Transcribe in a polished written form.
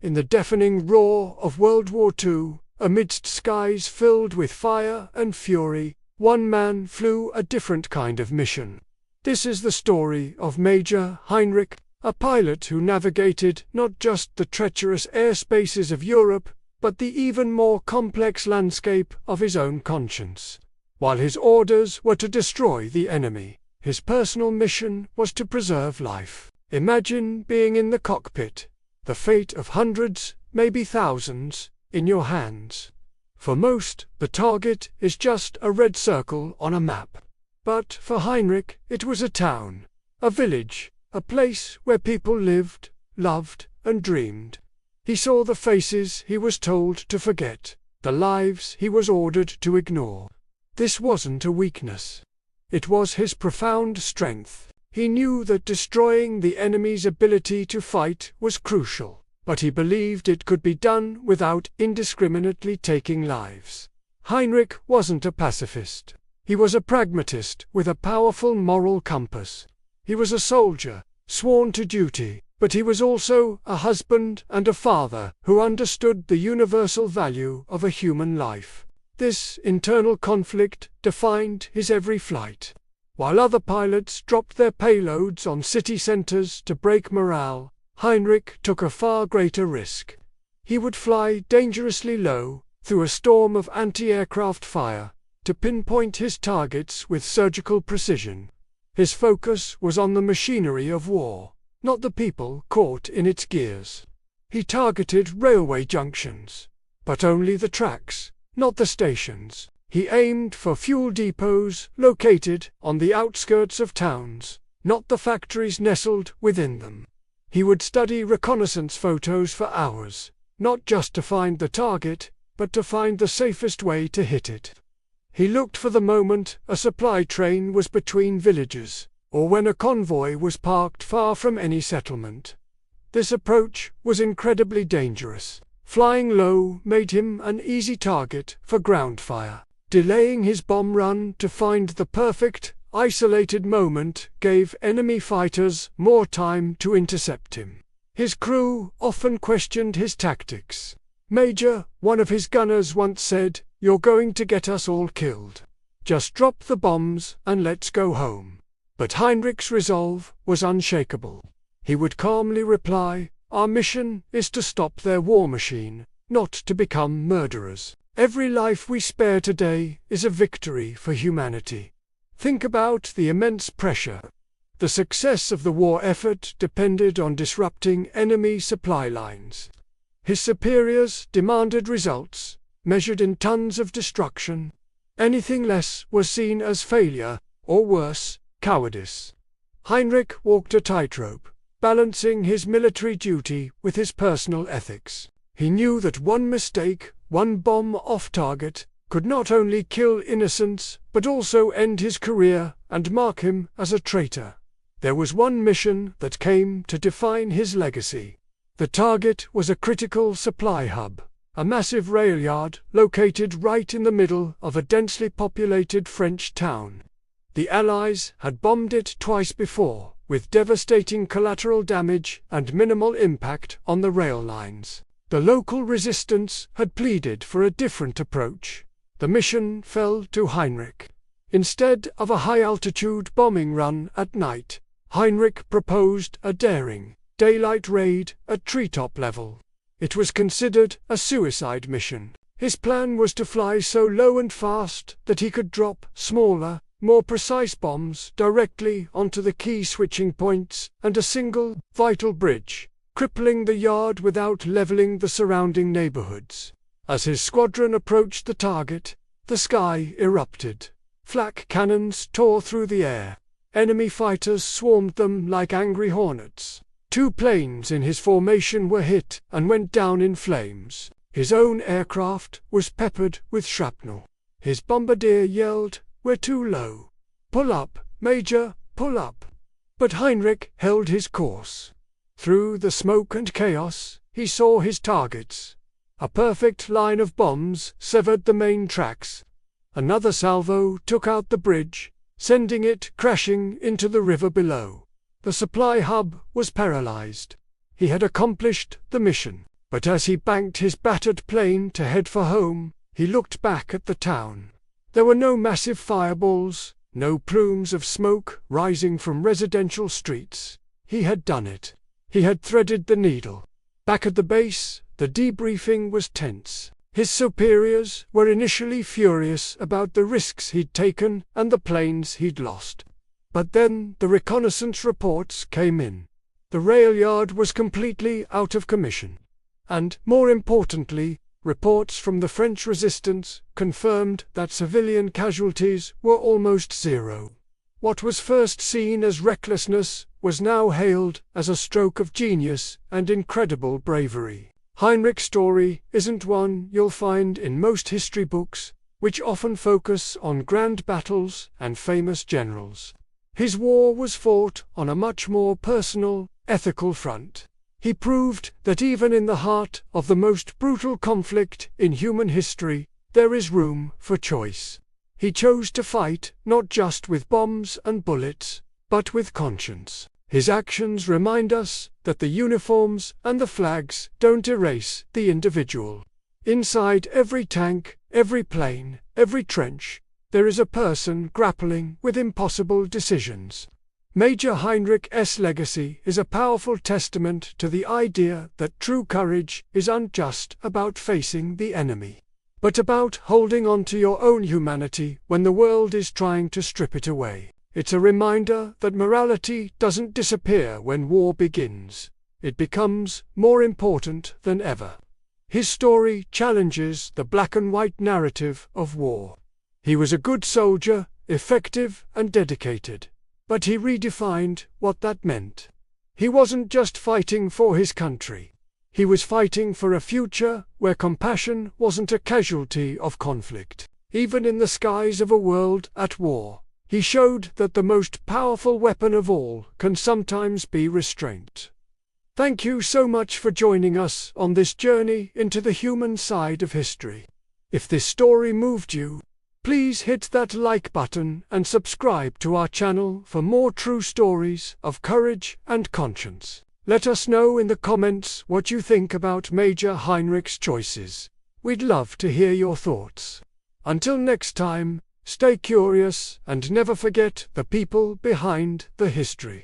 In the deafening roar of World War II, amidst skies filled with fire and fury, one man flew a different kind of mission. This is the story of Major Heinrich, a pilot who navigated not just the treacherous airspaces of Europe, but the even more complex landscape of his own conscience. While his orders were to destroy the enemy, his personal mission was to preserve life. Imagine being in the cockpit, the fate of hundreds, maybe thousands, in your hands. For most, the target is just a red circle on a map. But for Heinrich, it was a town, a village, a place where people lived, loved, and dreamed. He saw the faces he was told to forget, the lives he was ordered to ignore. This wasn't a weakness. It was his profound strength. He knew that destroying the enemy's ability to fight was crucial, but he believed it could be done without indiscriminately taking lives. Heinrich wasn't a pacifist. He was a pragmatist with a powerful moral compass. He was a soldier, sworn to duty, but he was also a husband and a father who understood the universal value of a human life. This internal conflict defined his every flight. While other pilots dropped their payloads on city centers to break morale, Heinrich took a far greater risk. He would fly dangerously low, through a storm of anti-aircraft fire, to pinpoint his targets with surgical precision. His focus was on the machinery of war, not the people caught in its gears. He targeted railway junctions, but only the tracks, not the stations. He aimed for fuel depots located on the outskirts of towns, not the factories nestled within them. He would study reconnaissance photos for hours, not just to find the target, but to find the safest way to hit it. He looked for the moment a supply train was between villages, or when a convoy was parked far from any settlement. This approach was incredibly dangerous. Flying low made him an easy target for ground fire. Delaying his bomb run to find the perfect, isolated moment gave enemy fighters more time to intercept him. His crew often questioned his tactics. "Major," one of his gunners once said, "you're going to get us all killed. Just drop the bombs and let's go home." But Heinrich's resolve was unshakable. He would calmly reply, "Our mission is to stop their war machine, not to become murderers. Every life we spare today is a victory for humanity." Think about the immense pressure. The success of the war effort depended on disrupting enemy supply lines. His superiors demanded results, measured in tons of destruction. Anything less was seen as failure, or worse, cowardice. Heinrich walked a tightrope, balancing his military duty with his personal ethics. He knew that one mistake, one bomb off target, could not only kill innocents, but also end his career and mark him as a traitor. There was one mission that came to define his legacy. The target was a critical supply hub, a massive rail yard located right in the middle of a densely populated French town. The Allies had bombed it twice before, with devastating collateral damage and minimal impact on the rail lines. The local resistance had pleaded for a different approach. The mission fell to Heinrich. Instead of a high-altitude bombing run at night, Heinrich proposed a daring, daylight raid at treetop level. It was considered a suicide mission. His plan was to fly so low and fast that he could drop smaller, more precise bombs directly onto the key switching points and a single, vital bridge, crippling the yard without leveling the surrounding neighborhoods. As his squadron approached the target, the sky erupted. Flak cannons tore through the air. Enemy fighters swarmed them like angry hornets. 2 planes in his formation were hit and went down in flames. His own aircraft was peppered with shrapnel. His bombardier yelled, "We're too low. Pull up, Major, pull up." But Heinrich held his course. Through the smoke and chaos, he saw his targets. A perfect line of bombs severed the main tracks. Another salvo took out the bridge, sending it crashing into the river below. The supply hub was paralyzed. He had accomplished the mission, But as he banked his battered plane to head for home, he looked back at the town. There were no massive fireballs, no plumes of smoke rising from residential streets. He had done it. He had threaded the needle. Back at the base, the debriefing was tense. His superiors were initially furious about the risks he'd taken and the planes he'd lost. But then the reconnaissance reports came in. The rail yard was completely out of commission. And, more importantly, reports from the French resistance confirmed that civilian casualties were almost zero. What was first seen as recklessness was now hailed as a stroke of genius and incredible bravery. Heinrich's story isn't one you'll find in most history books, which often focus on grand battles and famous generals. His war was fought on a much more personal, ethical front. He proved that even in the heart of the most brutal conflict in human history, there is room for choice. He chose to fight not just with bombs and bullets, but with conscience. His actions remind us that the uniforms and the flags don't erase the individual. Inside every tank, every plane, every trench, there is a person grappling with impossible decisions. Major Heinrich's legacy is a powerful testament to the idea that true courage isn't just about facing the enemy, but about holding on to your own humanity when the world is trying to strip it away. It's a reminder that morality doesn't disappear when war begins. It becomes more important than ever. His story challenges the black and white narrative of war. He was a good soldier, effective and dedicated. But he redefined what that meant. He wasn't just fighting for his country. He was fighting for a future where compassion wasn't a casualty of conflict. Even in the skies of a world at war, he showed that the most powerful weapon of all can sometimes be restraint. Thank you so much for joining us on this journey into the human side of history. If this story moved you, please hit that like button and subscribe to our channel for more true stories of courage and conscience. Let us know in the comments what you think about Major Heinrich's choices. We'd love to hear your thoughts. Until next time, stay curious and never forget the people behind the history.